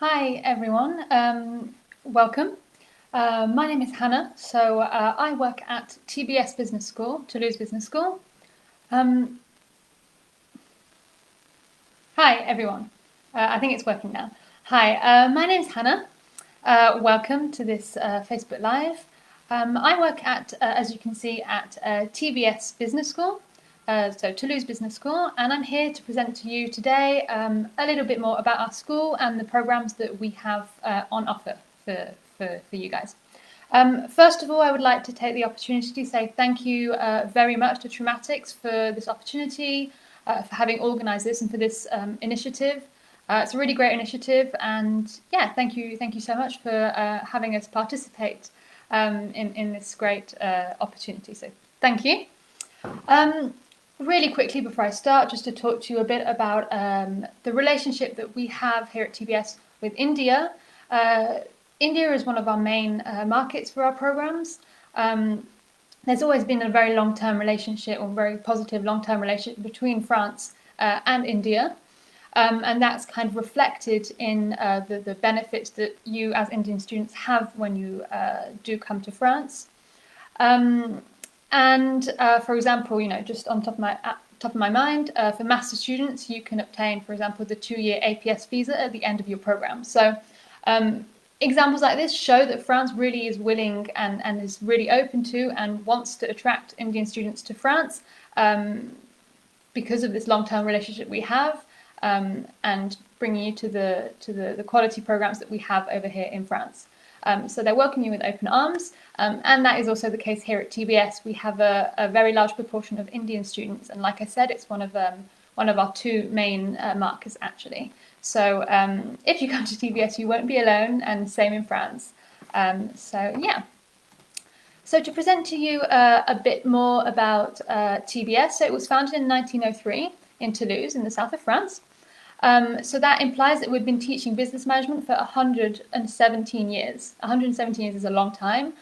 Hi everyone, welcome. My name is Hannah, so I work at TBS Business School, Toulouse Business School. Hi everyone, I think it's working now. Hi, my name is Hannah. Welcome to this Facebook Live. I work at, as you can see, at TBS Business School, so Toulouse Business School, and I'm here to present to you today a little bit more about our school and the programs that we have on offer for you guys. First of all, I would like to take the opportunity to say thank you very much to Truematics for this opportunity, for having organised this and for this initiative. It's a really great initiative, and yeah, thank you so much for having us participate in this great opportunity. So thank you. Really quickly before I start, just to talk to you a bit about the relationship that we have here at TBS with India. India is one of our main markets for our programs. There's always been a very long-term relationship, or very positive long-term relationship between France and India. And that's kind of reflected in the benefits that you as Indian students have when you do come to France. For example, just on top of my mind, for master students, you can obtain, for example, the 2-year APS visa at the end of your program. So examples like this show that France really is willing and is really open to and wants to attract Indian students to France because of this long-term relationship we have, and bringing you to the quality programs that we have over here in France. So they welcome you with open arms, and that is also the case here at TBS. We have a very large proportion of Indian students, and like I said, it's one of our two main markers actually. So if you come to TBS, you won't be alone, and same in France. So yeah. So to present to you a bit more about TBS, so it was founded in 1903 in Toulouse in the south of France. So that implies that we've been teaching business management for 117 years. 117 years is a long time.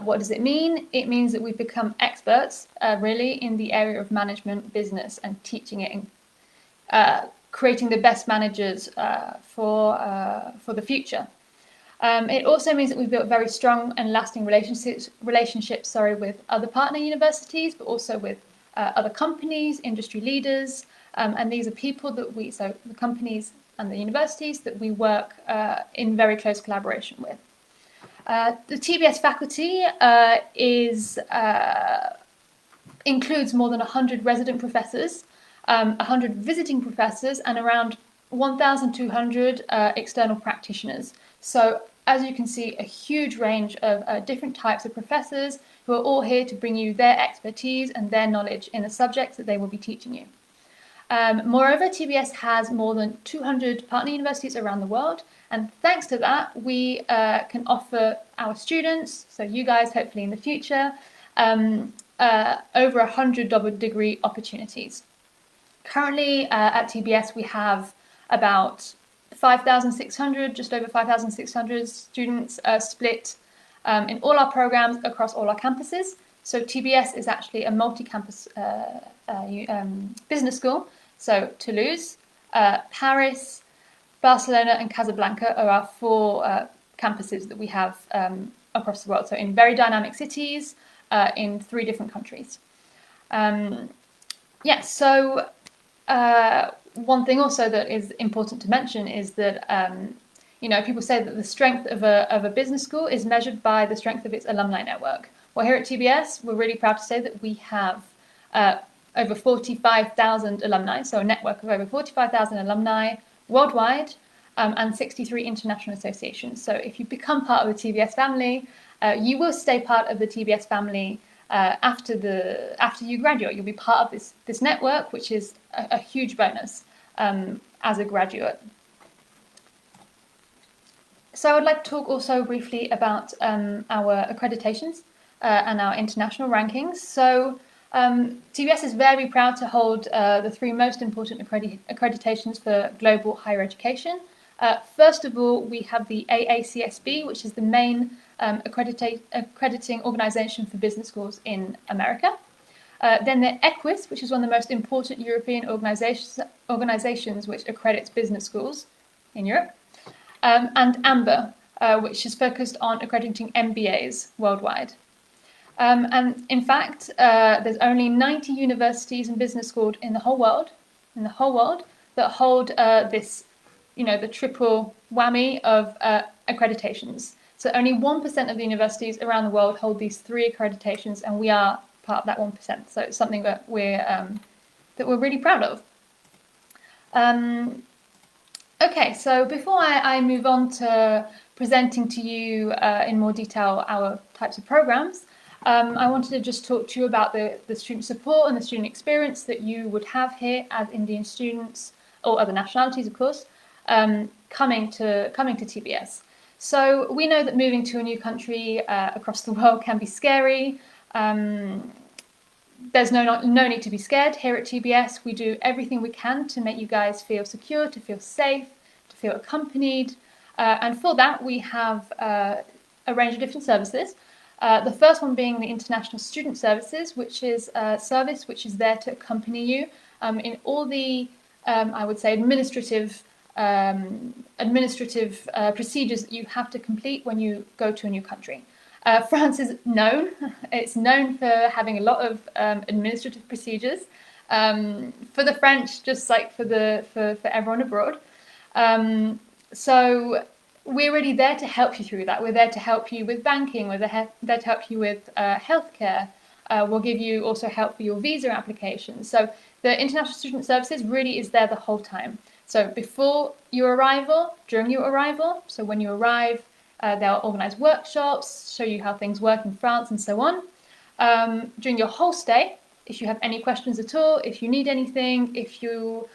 What does it mean? It means that we've become experts, really, in the area of management, business, and teaching it, and creating the best managers for the future. It also means that we've built very strong and lasting relationships with other partner universities, but also with other companies, industry leaders, and these are people that so the companies and the universities that we work in very close collaboration with. The TBS faculty includes more than 100 resident professors, 100 visiting professors, and around 1,200 external practitioners. So as you can see, a huge range of different types of professors who are all here to bring you their expertise and their knowledge in the subjects that they will be teaching you. Moreover, TBS has more than 200 partner universities around the world, and thanks to that, we can offer our students, so you guys hopefully in the future, over 100 double degree opportunities. Currently at TBS we have about 5,600, just over 5,600 students split in all our programs across all our campuses. So TBS is actually a multi-campus business school. So Toulouse, Paris, Barcelona and Casablanca are our 4 campuses that we have across the world. So in very dynamic cities in 3 different countries. So one thing also that is important to mention is that people say that the strength of a business school is measured by the strength of its alumni network. Well, here at TBS, we're really proud to say that we have over 45,000 alumni, so a network of over 45,000 alumni worldwide, and 63 international associations. So if you become part of the TBS family, you will stay part of the TBS family after you graduate. You'll be part of this network, which is a huge bonus as a graduate. So I would like to talk also briefly about our accreditations and our international rankings. So TBS is very proud to hold the 3 most important accreditations for global higher education. First of all, we have the AACSB, which is the main accrediting organization for business schools in America. Then the EQUIS, which is one of the most important European organizations which accredits business schools in Europe. and AMBA, which is focused on accrediting MBAs worldwide. And in fact, there's only 90 universities and business schools in the whole world, that hold this, the triple whammy of accreditations. So only 1% of the universities around the world hold these 3 accreditations, and we are part of that 1%. So it's something that we're really proud of. Okay, so before I move on to presenting to you in more detail our types of programs, I wanted to just talk to you about the student support and the student experience that you would have here as Indian students, or other nationalities, of course, coming to TBS. So we know that moving to a new country across the world can be scary. There's no need to be scared. Here at TBS, we do everything we can to make you guys feel secure, to feel safe, to feel accompanied. And for that, we have a range of different services. The first one being the International Student Services, which is a service which is there to accompany you in all the, I would say, administrative procedures that you have to complete when you go to a new country. France is known. It's known for having a lot of administrative procedures for the French, just like for everyone abroad. So we're really there to help you through that. We're there to help you with banking. We're there to help you with healthcare. We'll give you also help for your visa application. So the International Student Services really is there the whole time. So before your arrival, during your arrival, so when you arrive, they'll organise workshops, show you how things work in France and so on. During your whole stay, if you have any questions at all, if you need anything, if you,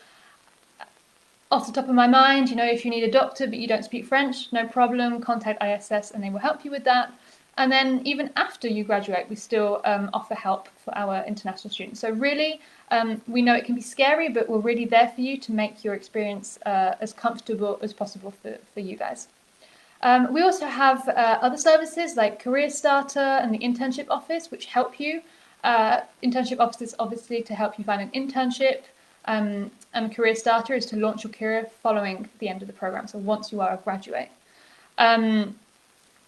off the top of my mind, if you need a doctor but you don't speak French, no problem, contact ISS and they will help you with that. And then even after you graduate, we still offer help for our international students. So really, we know it can be scary, but we're really there for you to make your experience as comfortable as possible for you guys. We also have other services like Career Starter and the Internship Office, which help you. Internship Office is obviously to help you find an internship, and Career Starter is to launch your career following the end of the program, so once you are a graduate.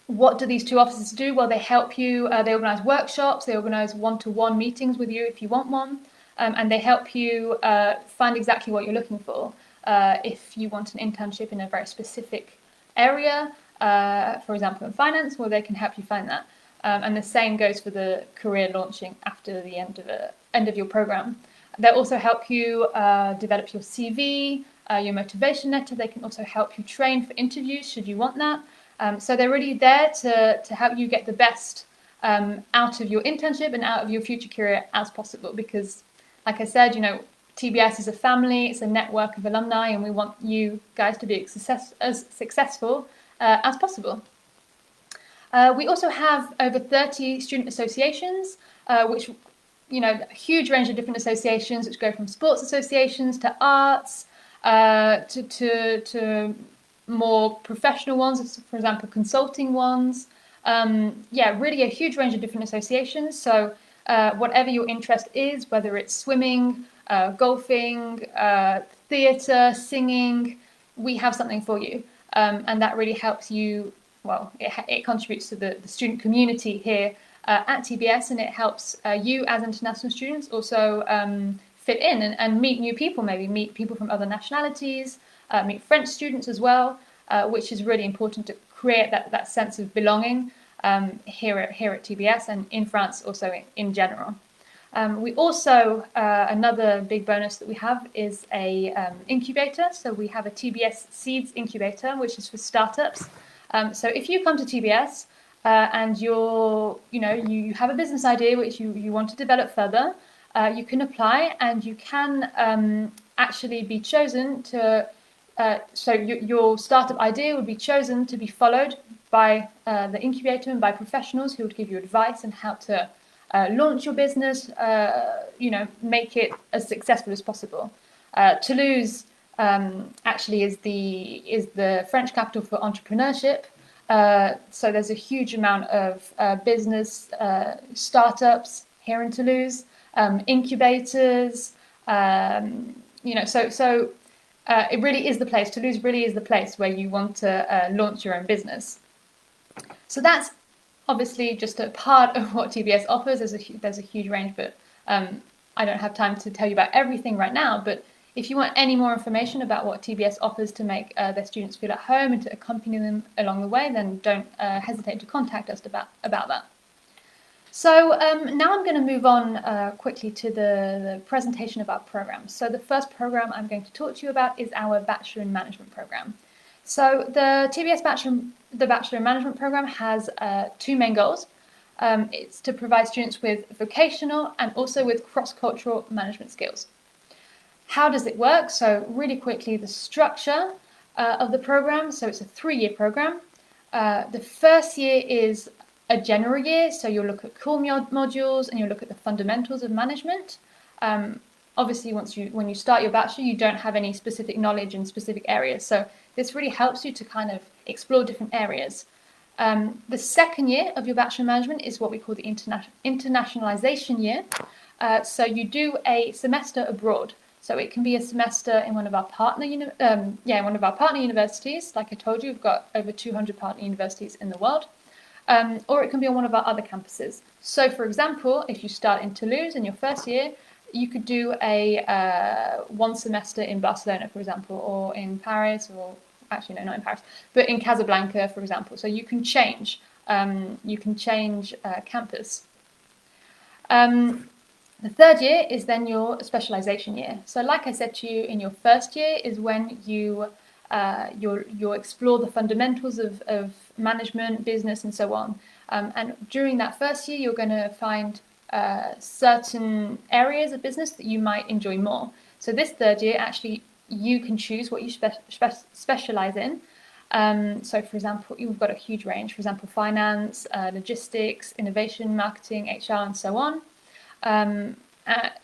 What do these 2 offices do? Well, they help you, they organise workshops, they organise one-to-one meetings with you if you want one, and they help you find exactly what you're looking for. If you want an internship in a very specific area, for example in finance, well, they can help you find that. And the same goes for the career launching after the end of your program. They'll also help you develop your CV, your motivation letter. They can also help you train for interviews should you want that. So they're really there to help you get the best out of your internship and out of your future career as possible. Because, like I said, TBS is a family, it's a network of alumni, and we want you guys to be as successful as possible. We also have over 30 student associations, which, a huge range of different associations, which go from sports associations to arts, to more professional ones, for example, consulting ones. Really a huge range of different associations. So whatever your interest is, whether it's swimming, golfing, theatre, singing, we have something for you. And that really helps you, it contributes to the student community here at TBS, and it helps you as international students also fit in and meet new people, maybe meet people from other nationalities, meet French students as well, which is really important to create that sense of belonging here at TBS and in France also in general. We also, another big bonus that we have is a incubator. So we have a TBS Seeds incubator, which is for startups. So if you come to TBS and you have a business idea which you want to develop further, you can apply and you can actually be chosen to, so your startup idea would be chosen to be followed by the incubator and by professionals who would give you advice on how to launch your business, make it as successful as possible. Toulouse actually is the French capital for entrepreneurship. So there's a huge amount of business startups here in Toulouse, incubators. So it really is the place. Toulouse really is the place where you want to launch your own business. So that's obviously just a part of what TBS offers. There's a huge range, but I don't have time to tell you about everything right now. But if you want any more information about what TBS offers to make their students feel at home and to accompany them along the way, then don't hesitate to contact us about that. So now I'm going to move on quickly to the presentation of our program. So the first program I'm going to talk to you about is our Bachelor in Management program. So the TBS Bachelor in Management program has two main goals. It's to provide students with vocational and also with cross-cultural management skills. How does it work? So really quickly, the structure of the program. So it's a 3-year program. The first year is a general year, so you'll look at core modules and you'll look at the fundamentals of management. Obviously, when you start your bachelor, you don't have any specific knowledge in specific areas, so this really helps you to kind of explore different areas. The second year of your bachelor in management is what we call the internationalization year. So you do a semester abroad. So it can be a semester in one of our partner universities. Like I told you, we've got over 200 partner universities in the world. Or it can be on one of our other campuses. So, for example, if you start in Toulouse in your first year, you could do a one semester in Barcelona, for example, or in Paris, or actually no, not in Paris, but in Casablanca, for example. So you can change. Campus. The third year is then your specialization year. So, like I said to you, in your first year is when you'll explore the fundamentals of management, business, and so on. And during that first year, you're going to find certain areas of business that you might enjoy more. So this third year, actually, you can choose what you specialize in. So, for example, you've got a huge range. For example, finance, logistics, innovation, marketing, HR, and so on. In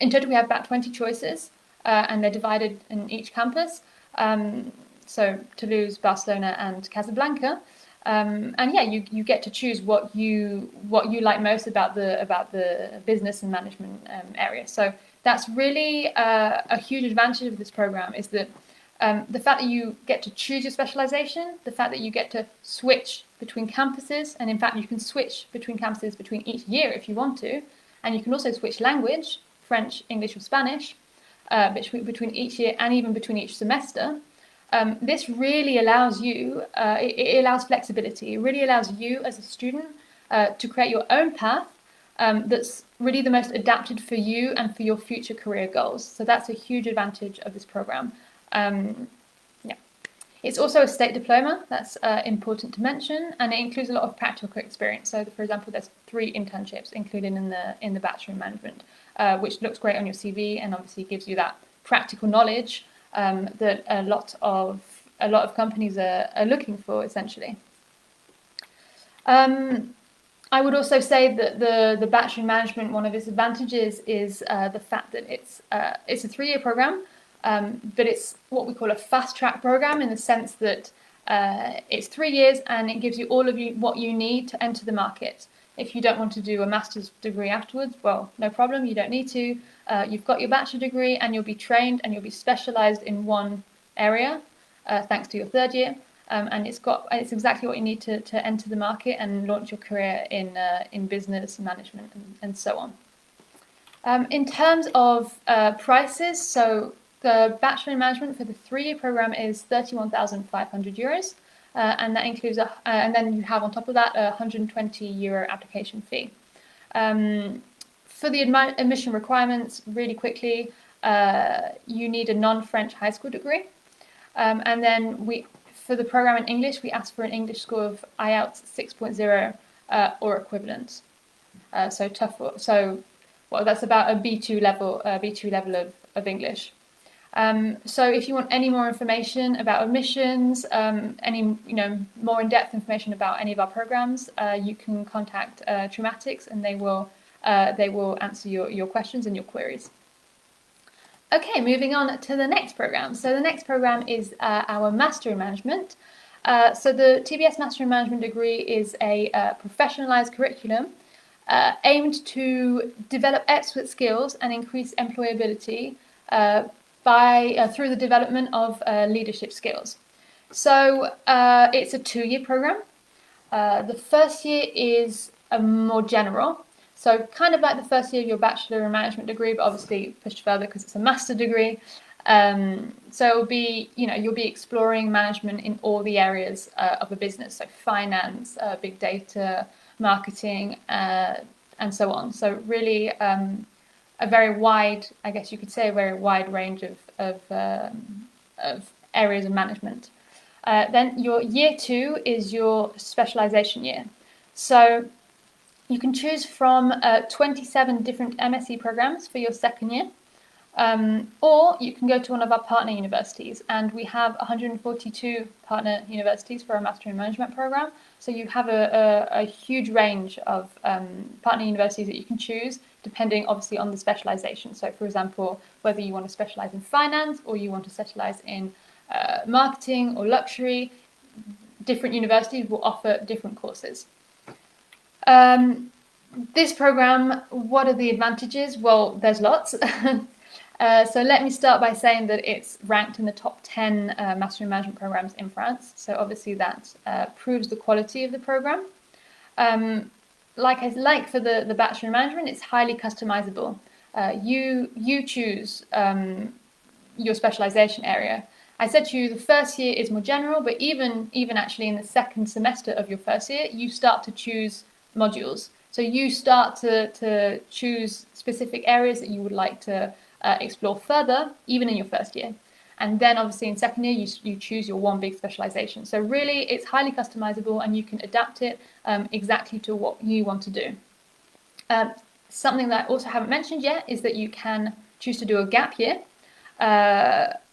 total, we have about 20 choices, and they're divided in each campus. So Toulouse, Barcelona, and Casablanca. And yeah, you get to choose what you like most about the business and management area. So that's really a huge advantage of this program, is that the fact that you get to choose your specialization, the fact that you get to switch between campuses, and in fact you can switch between campuses between each year if you want to, and you can also switch language, French, English, or Spanish, between each year and even between each semester. This really allows you, it allows flexibility. It really allows you as a student to create your own path that's really the most adapted for you and for your future career goals. So that's a huge advantage of this program. It's also a state diploma. That's important to mention, and it includes a lot of practical experience. So, for example, there's 3 internships included in the Bachelor in Management, which looks great on your CV and obviously gives you that practical knowledge that a lot of companies are looking for, essentially. I would also say that the Bachelor in Management, one of its advantages is the fact that it's a 3-year program. But it's what we call a fast-track program, in the sense that it's 3 years and it gives you what you need to enter the market. If you don't want to do a master's degree afterwards, well, no problem, you don't need to. You've got your bachelor degree and you'll be trained and you'll be specialized in one area thanks to your 3rd year. And it's exactly what you need to enter the market and launch your career in business, management, and so on. In terms of prices, so the Bachelor in Management for the 3-year program is €31,500, and that includes and then you have on top of that a €120 application fee. For the admission requirements, really quickly, you need a non-French high school degree, and then for the program in English, we ask for an English score of IELTS 6.0 or equivalent. So that's about a B2 level of English. So if you want any more information about admissions, any more in-depth information about any of our programs, you can contact Truematics, and they will answer your questions and your queries. Okay, moving on to the next program. So the next program is our Master in Management. So the TBS Master in Management degree is a professionalized curriculum aimed to develop expert skills and increase employability through the development of leadership skills. So it's a 2-year program. The first year is more general, so kind of like the first year of your Bachelor in Management degree, but obviously pushed further because it's a master degree. So it'll be, you'll be exploring management in all the areas of a business, so finance, big data, marketing, and so on. So really a very wide, I guess you could say, a very wide range of areas of management. Then your year 2 is your specialization year. So you can choose from 27 different MSc programs for your second year, or you can go to one of our partner universities, and we have 142 partner universities for our Master in Management program. So you have a huge range of partner universities that you can choose, depending obviously on the specialization. So for example, whether you want to specialize in finance or you want to specialize in marketing or luxury, different universities will offer different courses. This program, what are the advantages? Well, there's lots. So let me start by saying that it's ranked in the top 10 Master in Management programs in France. So obviously that proves the quality of the program. Like for the Bachelor in Management, it's highly customizable. You choose your specialization area. I said to you the first year is more general, but even actually in the second semester of your first year, you start to choose modules. So you start to choose specific areas that you would like to explore further, even in your first year. And then obviously in second year, you choose your one big specialization. So really it's highly customizable and you can adapt it exactly to what you want to do. Something that I also haven't mentioned yet is that you can choose to do a gap year.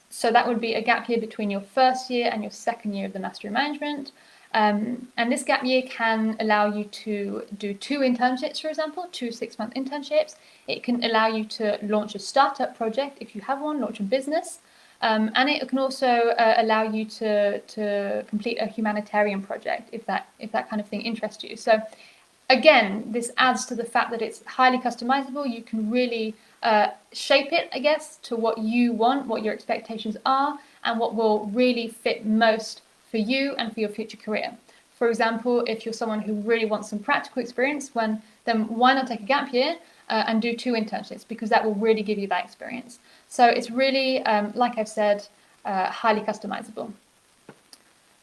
So that would be a gap year between your first year and your second year of the Master in Management. And this gap year can allow you to do 2 internships, for example, 2 6-month internships. It can allow you to launch a startup project if you have one, launch a business. And it can also allow you to complete a humanitarian project if that kind of thing interests you. So again, this adds to the fact that it's highly customizable. You can really shape it, I guess, to what you want, what your expectations are, and what will really fit most for you and for your future career. For example, if you're someone who really wants some practical experience, then why not take a gap year and do 2 internships, because that will really give you that experience. So it's really, like I've said, highly customizable.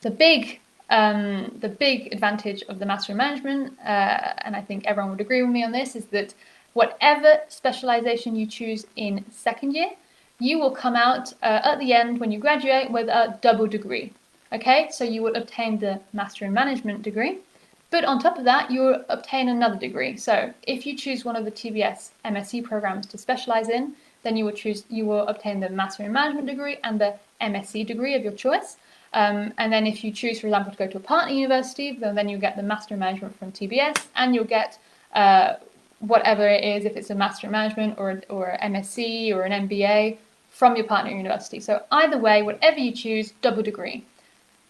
The big advantage of the Master in Management, and I think everyone would agree with me on this, is that whatever specialization you choose in second year, you will come out at the end when you graduate with a double degree. Okay, so you will obtain the Master in Management degree, but on top of that, you will obtain another degree. So if you choose one of the TBS MSc programs to specialize in, then you will obtain the Master in Management degree and the MSc degree of your choice. And then if you choose, for example, to go to a partner university, then you'll get the Master in Management from TBS, and you'll get whatever it is, if it's a Master in Management or MSc or an MBA from your partner university. So either way, whatever you choose, double degree.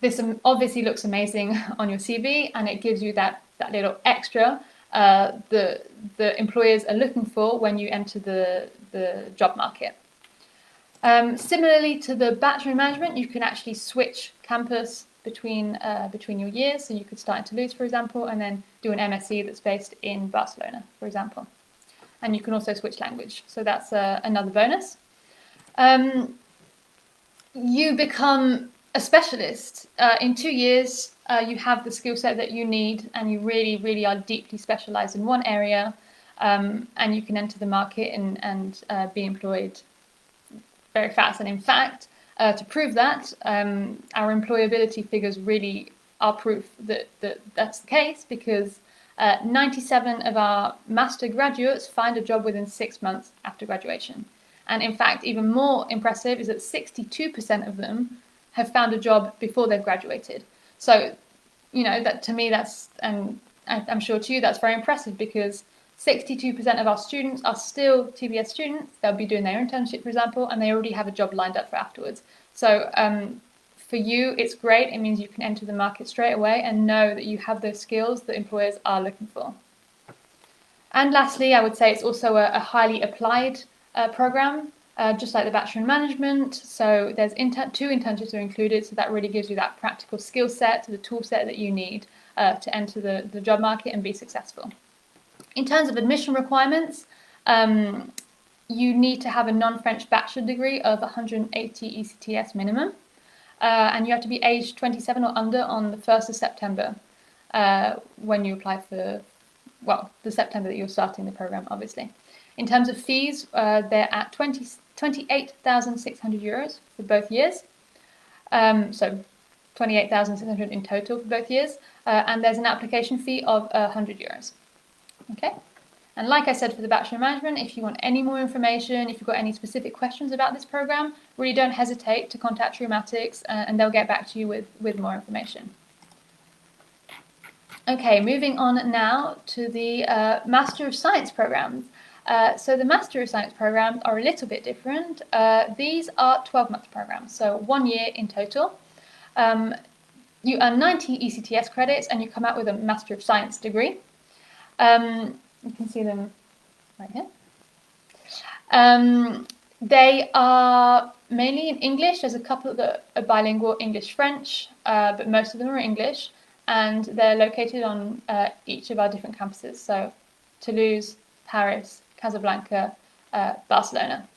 This obviously looks amazing on your CV, and it gives you that little extra the employers are looking for when you enter the job market. Similarly to the Bachelor in Management, you can actually switch campus between your years. So you could start in Toulouse, for example, and then do an MSc that's based in Barcelona, for example. And you can also switch language. So that's another bonus. You become a specialist. In 2 years, you have the skill set that you need, and you really, really are deeply specialized in one area, and you can enter the market and be employed very fast. And in fact, to prove that, our employability figures really are proof that that's the case, because 97 of our master graduates find a job within 6 months after graduation. And in fact, even more impressive is that 62% of them have found a job before they've graduated. So, that to me, and I'm sure to you, that's very impressive, because 62% of our students are still TBS students. They'll be doing their internship, for example, and they already have a job lined up for afterwards. So for you, it's great. It means you can enter the market straight away and know that you have those skills that employers are looking for. And lastly, I would say it's also a highly applied program. just like the Bachelor in Management. So there's 2 internships are included, so that really gives you that practical skill set, the tool set that you need to enter the job market and be successful. In terms of admission requirements, you need to have a non-French bachelor degree of 180 ECTS minimum, and you have to be aged 27 or under on the 1st of September when you apply for, well, the September that you're starting the program, obviously. In terms of fees, they're at 28,600 euros for both years. So 28,600 in total for both years. And there's an application fee of 100 euros. Okay. And like I said, for the Bachelor in Management, if you want any more information, if you've got any specific questions about this program, really don't hesitate to contact Truematics and they'll get back to you with more information. Okay, moving on now to the Master of Science programs. So the Master of Science programs are a little bit different. These are 12-month programs, so 1 year in total. You earn 90 ECTS credits and you come out with a Master of Science degree. You can see them right here. They are mainly in English. There's a couple that are bilingual, English-French, but most of them are English. And they're located on each of our different campuses. So Toulouse, Paris, Casablanca, Barcelona.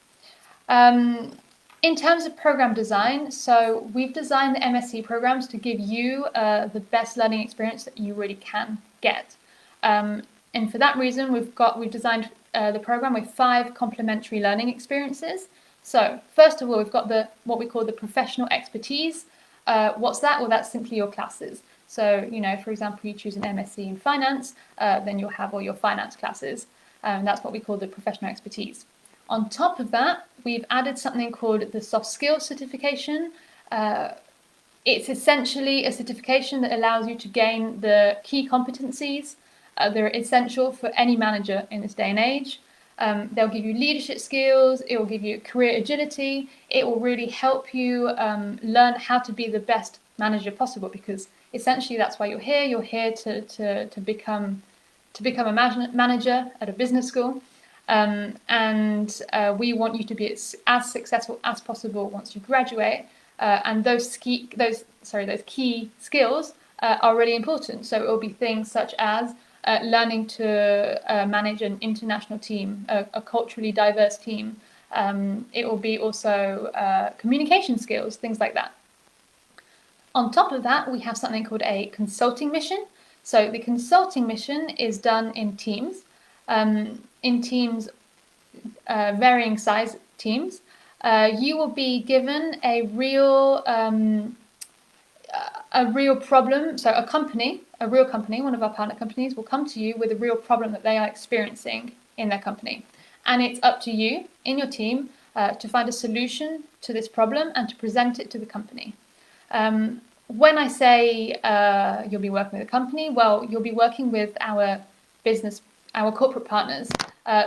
In terms of program design, so we've designed the MSc programs to give you the best learning experience that you really can get. And for that reason, we've designed the program with 5 complementary learning experiences. So first of all, we've got what we call the professional expertise. What's that? Well, that's simply your classes. So, you know, for example, you choose an MSc in finance, then you'll have all your finance classes. That's what we call the professional expertise. On top of that, we've added something called the soft skills certification. It's essentially a certification that allows you to gain the key competencies that are essential for any manager in this day and age. They'll give you leadership skills, it will give you career agility, it will really help you learn how to be the best manager possible, because essentially that's why you're here. You're here to become a manager at a business school, and we want you to be as successful as possible once you graduate. And those key skills are really important. So it will be things such as learning to manage an international team, a culturally diverse team. It will be also communication skills, things like that. On top of that, we have something called a consulting mission. So the consulting mission is done in teams, varying size teams. You will be given a real problem. So a real company, one of our partner companies, will come to you with a real problem that they are experiencing in their company. And it's up to you, in your team, to find a solution to this problem and to present it to the company. When I say you'll be working with a company, well, you'll be working with our corporate partners.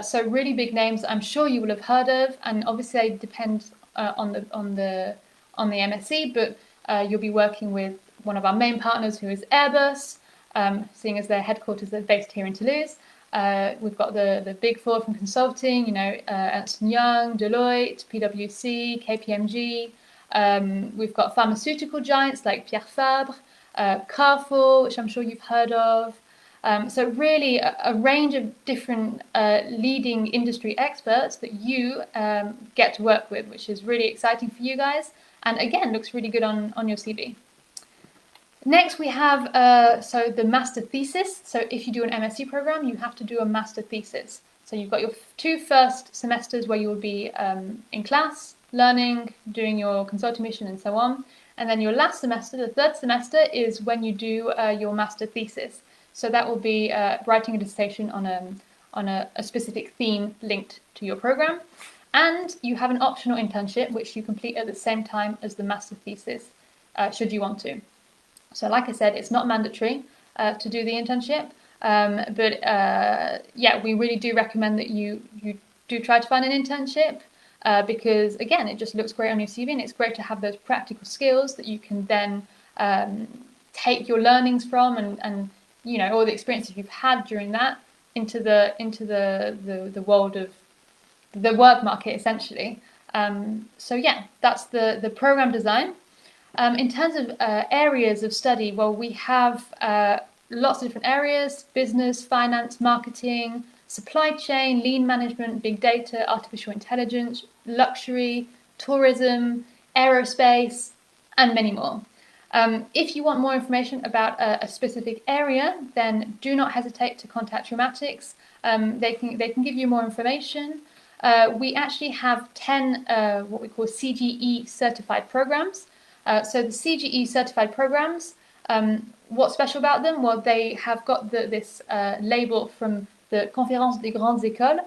So really big names I'm sure you will have heard of, and obviously they depend on the MSc, but you'll be working with one of our main partners, who is Airbus, seeing as their headquarters are based here in Toulouse. We've got the big 4 from consulting, you know, Ernst & Young, Deloitte, PwC, KPMG. We've got pharmaceutical giants like Pierre Fabre, Carrefour, which I'm sure you've heard of. So really a range of different leading industry experts that you get to work with, which is really exciting for you guys. And again, looks really good on your CV. Next, we have the master thesis. So if you do an MSc program, you have to do a master thesis. So you've got your 2 first semesters where you will be in class, learning, doing your consulting mission and so on. And then your last semester, the 3rd semester, is when you do your master thesis. So that will be writing a dissertation on a specific theme linked to your program. And you have an optional internship, which you complete at the same time as the master thesis, should you want to. So like I said, it's not mandatory to do the internship, but yeah, we really do recommend that you do try to find an internship because, again, it just looks great on your CV, and it's great to have those practical skills that you can then take your learnings from and you know, all the experiences you've had during that into the world of the work market, essentially. So yeah, that's the program design. In terms of areas of study, well, we have lots of different areas: business, finance, marketing, supply chain, lean management, big data, artificial intelligence, luxury, tourism, aerospace, and many more. If you want more information about a specific area, then do not hesitate to contact Truematics. They can give you more information. We actually have 10 what we call CGE certified programs. So the CGE certified programs, what's special about them? Well, they have got this label from the Conférence des Grandes Écoles,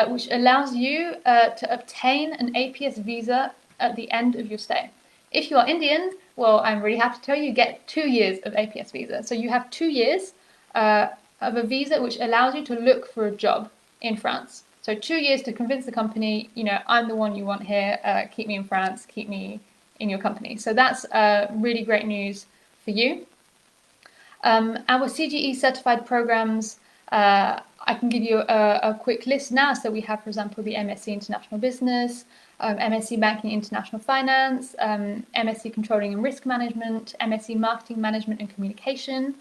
which allows you to obtain an APS visa at the end of your stay. If you are Indian, well, I'm really happy to tell you, you get 2 years of APS visa. So you have 2 years of a visa which allows you to look for a job in France. So 2 years to convince the company, I'm the one you want here, keep me in France, keep me in your company. So that's really great news for you. Our CGE certified programs, I can give you a quick list now. So we have, for example, the MSc International Business, MSc Banking International Finance, MSc Controlling and Risk Management, MSc Marketing Management and Communication,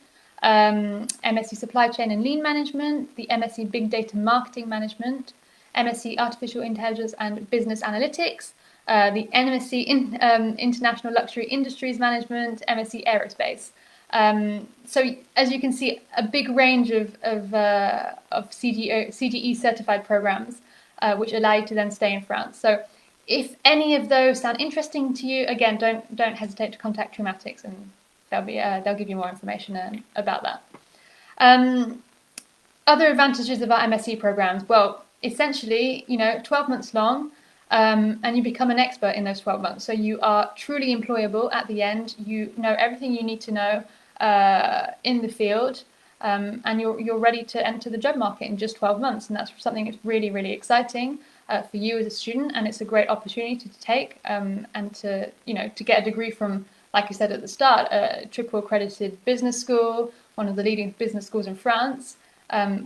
MSc Supply Chain and Lean Management, the MSc Big Data Marketing Management, MSc Artificial Intelligence and Business Analytics, the MSc International Luxury Industries Management, MSc Aerospace. So as you can see, a big range of CGE certified programs, which allow you to then stay in France. So if any of those sound interesting to you, again, don't hesitate to contact Truematics, and they'll give you more information about that. Other advantages of our MSc programs, well, essentially, 12 months long, and you become an expert in those 12 months. So you are truly employable at the end. You know everything you need to know in the field, and you're ready to enter the job market in just 12 months. And that's something that's really, really exciting for you as a student, and it's a great opportunity to take and to get a degree from, like you said at the start, a triple-accredited business school, one of the leading business schools in France.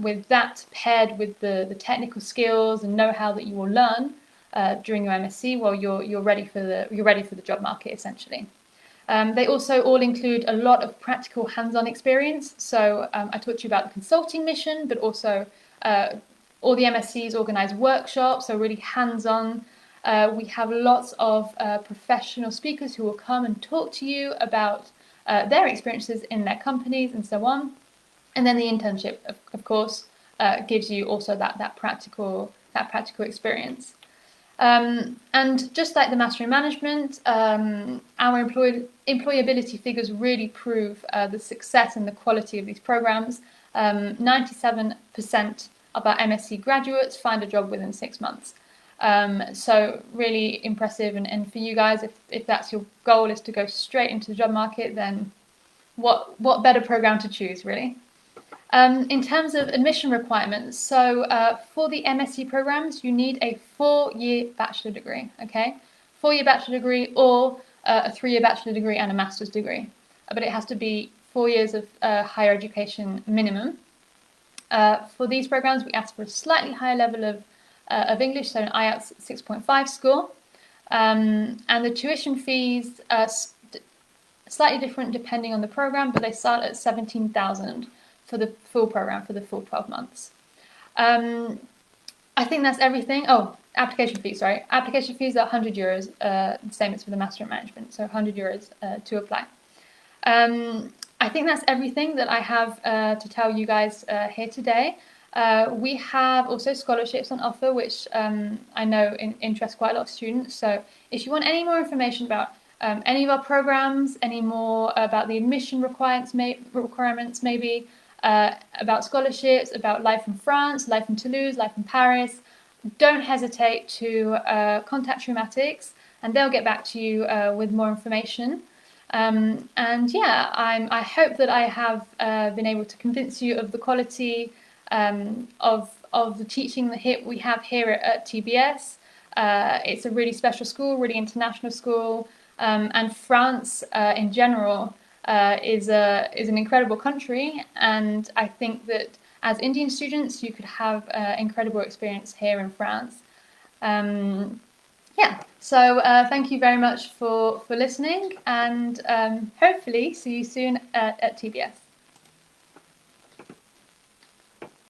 With that paired with the technical skills and know-how that you will learn during your MSc, well, you're ready for the job market essentially. They also all include a lot of practical hands-on experience. So I talked to you about the consulting mission, but also all the MSCs organize workshops, so really hands-on. We have lots of professional speakers who will come and talk to you about their experiences in their companies and so on. And then the internship, of course, gives you also that practical experience. And just like the Master in Management, our employability figures really prove the success and the quality of these programs. 97% of our MSc graduates find a job within 6 months. So really impressive. And for you guys, if that's your goal, is to go straight into the job market, then what better program to choose, really? In terms of admission requirements, so for the MSc programs, you need a 4-year bachelor degree, okay? 4-year bachelor degree or a 3-year bachelor degree and a master's degree. But it has to be 4 years of higher education minimum. For these programs, we ask for a slightly higher level of English, so an IELTS 6.5 score. And the tuition fees are slightly different depending on the program, but they start at 17,000 for the full program, for the full 12 months. I think that's everything. Oh, application fees, sorry. Application fees are €100, the same as for the Master in Management, so €100 to apply. I think that's everything that I have to tell you guys here today. We have also scholarships on offer, which I know interest quite a lot of students. So if you want any more information about any of our programs, any more about the admission requirements maybe, about scholarships, about life in France, life in Toulouse, life in Paris, don't hesitate to contact Truematics, and they'll get back to you with more information. And yeah, I hope that I have been able to convince you of the quality of the teaching that we have here at TBS. It's a really special school, really international school, and France in general is an incredible country, and I think that as Indian students you could have incredible experience here in France. Yeah, so thank you very much for listening, and hopefully see you soon at TBS.